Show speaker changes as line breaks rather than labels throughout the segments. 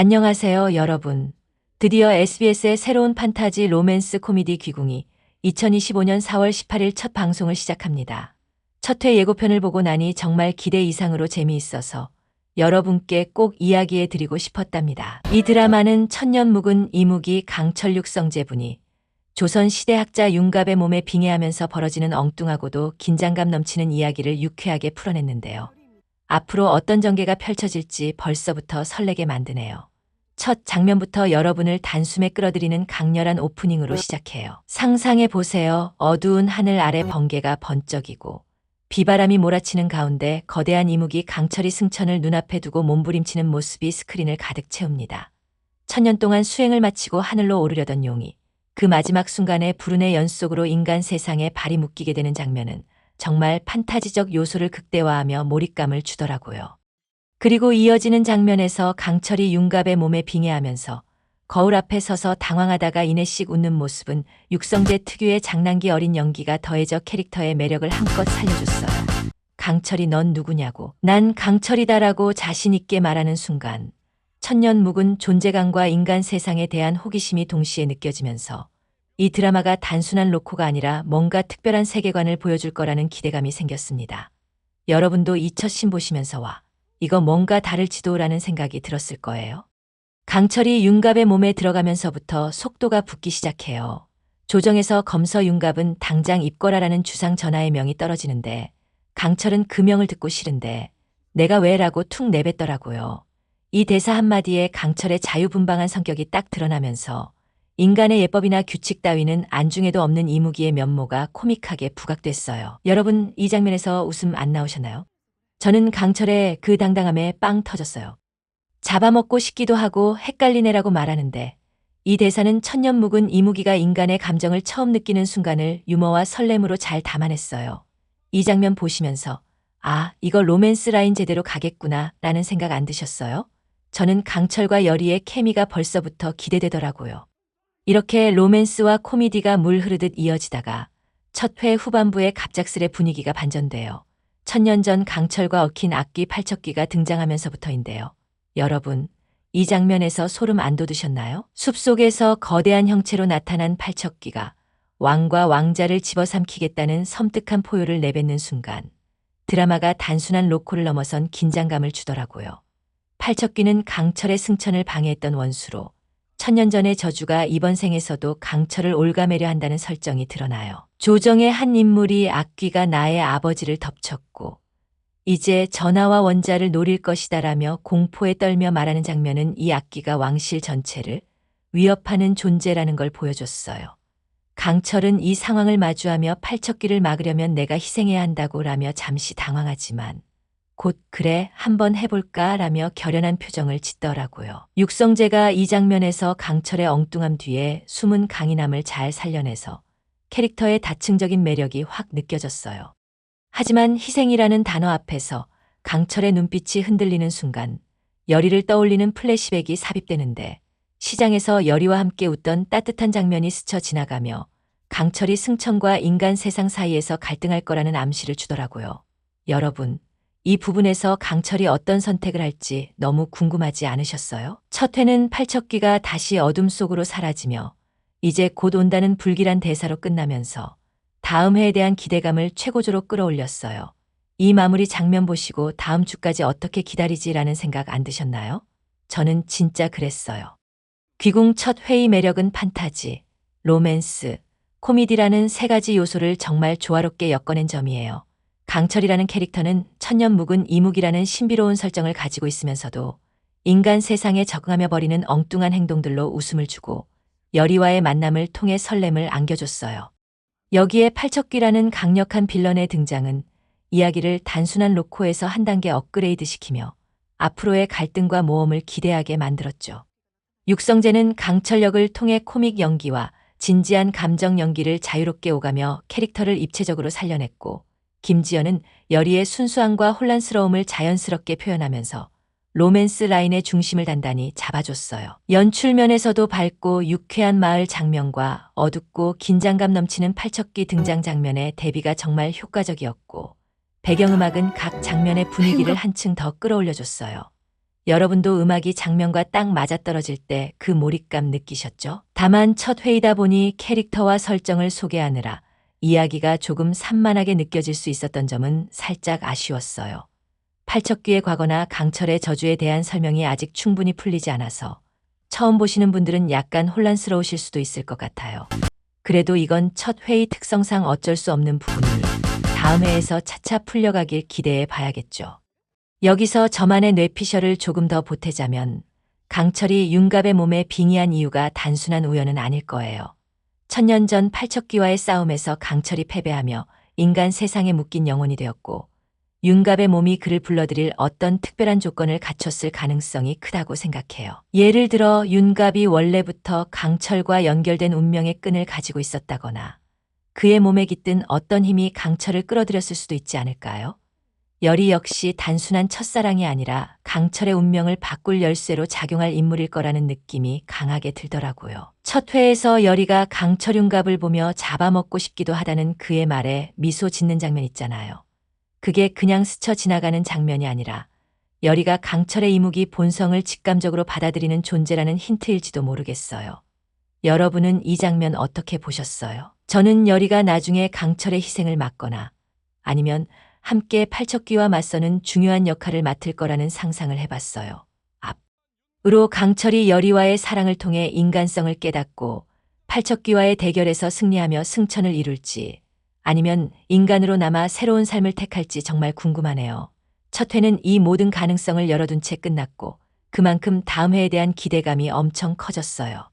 안녕하세요, 여러분. 드디어 SBS의 새로운 판타지 로맨스 코미디 귀궁이 2025년 4월 18일 첫 방송을 시작합니다. 첫 회 예고편을 보고 나니 정말 기대 이상으로 재미있어서 여러분께 꼭 이야기해 드리고 싶었답니다. 이 드라마는 천년 묵은 이무기 강철 육성재분이 조선시대학자 윤갑의 몸에 빙의하면서 벌어지는 엉뚱하고도 긴장감 넘치는 이야기를 유쾌하게 풀어냈는데요. 앞으로 어떤 전개가 펼쳐질지 벌써부터 설레게 만드네요. 첫 장면부터 여러분을 단숨에 끌어들이는 강렬한 오프닝으로 시작해요. 상상해 보세요. 어두운 하늘 아래 번개가 번쩍이고 비바람이 몰아치는 가운데 거대한 이무기 강철이 승천을 눈앞에 두고 몸부림치는 모습이 스크린을 가득 채웁니다. 천년 동안 수행을 마치고 하늘로 오르려던 용이 그 마지막 순간에 불운의 연 속으로 인간 세상에 발이 묶이게 되는 장면은 정말 판타지적 요소를 극대화하며 몰입감을 주더라고요. 그리고 이어지는 장면에서 강철이 윤갑의 몸에 빙의하면서 거울 앞에 서서 당황하다가 이내씩 웃는 모습은 육성재 특유의 장난기 어린 연기가 더해져 캐릭터의 매력을 한껏 살려줬어요. 강철이 넌 누구냐고, 난 강철이다라고 자신 있게 말하는 순간 천년 묵은 존재감과 인간 세상에 대한 호기심이 동시에 느껴지면서 이 드라마가 단순한 로코가 아니라 뭔가 특별한 세계관을 보여줄 거라는 기대감이 생겼습니다. 여러분도 이 첫 신 보시면서 와, 이거 뭔가 다를지도라는 생각이 들었을 거예요. 강철이 윤갑의 몸에 들어가면서부터 속도가 붙기 시작해요. 조정에서 검서 윤갑은 당장 입거라라는 주상 전하의 명이 떨어지는데 강철은 그 명을 듣고 싫은데 내가 왜라고 툭 내뱉더라고요. 이 대사 한마디에 강철의 자유분방한 성격이 딱 드러나면서 인간의 예법이나 규칙 따위는 안중에도 없는 이무기의 면모가 코믹하게 부각됐어요. 여러분, 이 장면에서 웃음 안 나오셨나요? 저는 강철의 그 당당함에 빵 터졌어요. 잡아먹고 싶기도 하고 헷갈리네라고 말하는데 이 대사는 천년 묵은 이무기가 인간의 감정을 처음 느끼는 순간을 유머와 설렘으로 잘 담아냈어요. 이 장면 보시면서 아, 이거 로맨스 라인 제대로 가겠구나 라는 생각 안 드셨어요? 저는 강철과 여리의 케미가 벌써부터 기대되더라고요. 이렇게 로맨스와 코미디가 물 흐르듯 이어지다가 첫 회 후반부에 갑작스레 분위기가 반전돼요. 천년 전 강철과 얽힌 악기 팔척기가 등장하면서부터인데요. 여러분, 이 장면에서 소름 안 돋으셨나요? 숲속에서 거대한 형체로 나타난 팔척기가 왕과 왕자를 집어삼키겠다는 섬뜩한 포효를 내뱉는 순간 드라마가 단순한 로코를 넘어선 긴장감을 주더라고요. 팔척기는 강철의 승천을 방해했던 원수로 천년 전의 저주가 이번 생에서도 강철을 올가매려 한다는 설정이 드러나요. 조정의 한 인물이 악귀가 나의 아버지를 덮쳤고 이제 전하와 원자를 노릴 것이다라며 공포에 떨며 말하는 장면은 이 악귀가 왕실 전체를 위협하는 존재라는 걸 보여줬어요. 강철은 이 상황을 마주하며 팔척기를 막으려면 내가 희생해야 한다고 라며 잠시 당황하지만 곧 그래 한번 해볼까 라며 결연한 표정을 짓더라고요. 육성재가 이 장면에서 강철의 엉뚱함 뒤에 숨은 강인함을 잘 살려내서 캐릭터의 다층적인 매력이 확 느껴졌어요. 하지만 희생이라는 단어 앞에서 강철의 눈빛이 흔들리는 순간 여리를 떠올리는 플래시백이 삽입되는데 시장에서 여리와 함께 웃던 따뜻한 장면이 스쳐 지나가며 강철이 승천과 인간 세상 사이에서 갈등할 거라는 암시를 주더라고요. 여러분, 이 부분에서 강철이 어떤 선택을 할지 너무 궁금하지 않으셨어요? 첫 회는 팔척기가 다시 어둠 속으로 사라지며 이제 곧 온다는 불길한 대사로 끝나면서 다음 회에 대한 기대감을 최고조로 끌어올렸어요. 이 마무리 장면 보시고 다음 주까지 어떻게 기다리지라는 생각 안 드셨나요? 저는 진짜 그랬어요. 귀궁 첫 회의 매력은 판타지, 로맨스, 코미디라는 세 가지 요소를 정말 조화롭게 엮어낸 점이에요. 강철이라는 캐릭터는 천년 묵은 이무기라는 신비로운 설정을 가지고 있으면서도 인간 세상에 적응하며 벌이는 엉뚱한 행동들로 웃음을 주고 여리와의 만남을 통해 설렘을 안겨줬어요. 여기에 팔척기라는 강력한 빌런의 등장은 이야기를 단순한 로코에서 한 단계 업그레이드 시키며 앞으로의 갈등과 모험을 기대하게 만들었죠. 육성재는 강철 역을 통해 코믹 연기와 진지한 감정 연기를 자유롭게 오가며 캐릭터를 입체적으로 살려냈고 김지연은 여리의 순수함과 혼란스러움을 자연스럽게 표현하면서 로맨스 라인의 중심을 단단히 잡아줬어요. 연출면에서도 밝고 유쾌한 마을 장면과 어둡고 긴장감 넘치는 팔척기 등장 장면의 대비가 정말 효과적이었고 배경음악은 각 장면의 분위기를 한층 더 끌어올려줬어요. 여러분도 음악이 장면과 딱 맞아떨어질 때 그 몰입감 느끼셨죠? 다만 첫 회의다 보니 캐릭터와 설정을 소개하느라 이야기가 조금 산만하게 느껴질 수 있었던 점은 살짝 아쉬웠어요. 팔척귀의 과거나 강철의 저주에 대한 설명이 아직 충분히 풀리지 않아서 처음 보시는 분들은 약간 혼란스러우실 수도 있을 것 같아요. 그래도 이건 첫 회의 특성상 어쩔 수 없는 부분이니 다음 회에서 차차 풀려가길 기대해 봐야겠죠. 여기서 저만의 뇌피셜을 조금 더 보태자면 강철이 윤갑의 몸에 빙의한 이유가 단순한 우연은 아닐 거예요. 천년 전 팔척귀와의 싸움에서 강철이 패배하며 인간 세상에 묶인 영혼이 되었고 윤갑의 몸이 그를 불러들일 어떤 특별한 조건을 갖췄을 가능성이 크다고 생각해요. 예를 들어 윤갑이 원래부터 강철과 연결된 운명의 끈을 가지고 있었다거나 그의 몸에 깃든 어떤 힘이 강철을 끌어들였을 수도 있지 않을까요? 열이 역시 단순한 첫사랑이 아니라 강철의 운명을 바꿀 열쇠로 작용할 인물일 거라는 느낌이 강하게 들더라고요. 첫 회에서 열이가 강철 윤갑을 보며 잡아먹고 싶기도 하다는 그의 말에 미소 짓는 장면 있잖아요. 그게 그냥 스쳐 지나가는 장면이 아니라 열이가 강철의 이무기 본성을 직감적으로 받아들이는 존재라는 힌트일지도 모르겠어요. 여러분은 이 장면 어떻게 보셨어요? 저는 열이가 나중에 강철의 희생을 막거나 아니면 함께 팔척귀와 맞서는 중요한 역할을 맡을 거라는 상상을 해봤어요. 앞으로 강철이 열이와의 사랑을 통해 인간성을 깨닫고 팔척귀와의 대결에서 승리하며 승천을 이룰지 아니면 인간으로 남아 새로운 삶을 택할지 정말 궁금하네요. 첫 회는 이 모든 가능성을 열어둔 채 끝났고 그만큼 다음 회에 대한 기대감이 엄청 커졌어요.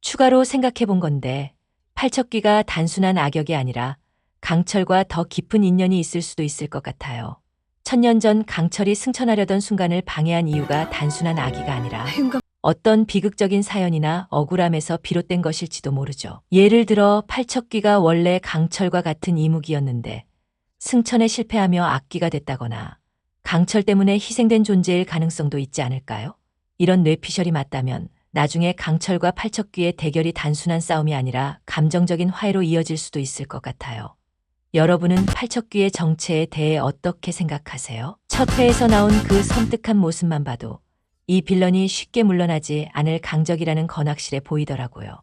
추가로 생각해 본 건데 팔척귀가 단순한 악역이 아니라 강철과 더 깊은 인연이 있을 수도 있을 것 같아요. 천년 전 강철이 승천하려던 순간을 방해한 이유가 단순한 악의가 아니라 어떤 비극적인 사연이나 억울함에서 비롯된 것일지도 모르죠. 예를 들어 팔척귀가 원래 강철과 같은 이무기였는데 승천에 실패하며 악귀가 됐다거나 강철 때문에 희생된 존재일 가능성도 있지 않을까요? 이런 뇌피셜이 맞다면 나중에 강철과 팔척귀의 대결이 단순한 싸움이 아니라 감정적인 화해로 이어질 수도 있을 것 같아요. 여러분은 팔척귀의 정체에 대해 어떻게 생각하세요? 첫 회에서 나온 그 섬뜩한 모습만 봐도 이 빌런이 쉽게 물러나지 않을 강적이라는 건 확실해 보이더라고요.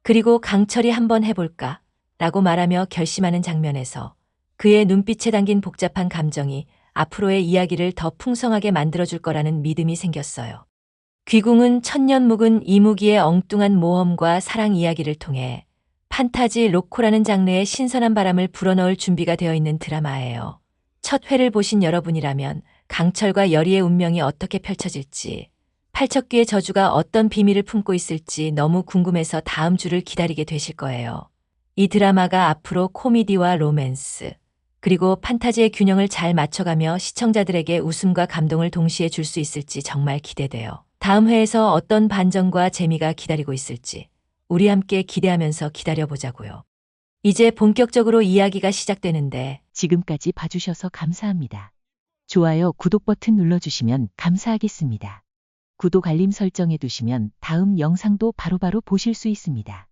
그리고 강철이 한번 해볼까? 라고 말하며 결심하는 장면에서 그의 눈빛에 담긴 복잡한 감정이 앞으로의 이야기를 더 풍성하게 만들어줄 거라는 믿음이 생겼어요. 귀궁은 천년 묵은 이무기의 엉뚱한 모험과 사랑 이야기를 통해 판타지 로코라는 장르의 신선한 바람을 불어넣을 준비가 되어 있는 드라마예요. 첫 회를 보신 여러분이라면 강철과 열이의 운명이 어떻게 펼쳐질지, 팔척귀의 저주가 어떤 비밀을 품고 있을지 너무 궁금해서 다음 주를 기다리게 되실 거예요. 이 드라마가 앞으로 코미디와 로맨스, 그리고 판타지의 균형을 잘 맞춰가며 시청자들에게 웃음과 감동을 동시에 줄 수 있을지 정말 기대돼요. 다음 회에서 어떤 반전과 재미가 기다리고 있을지 우리 함께 기대하면서 기다려보자고요. 이제 본격적으로 이야기가 시작되는데
지금까지 봐주셔서 감사합니다. 좋아요, 구독 버튼 눌러주시면 감사하겠습니다. 구독 알림 설정해 두시면 다음 영상도 바로바로 보실 수 있습니다.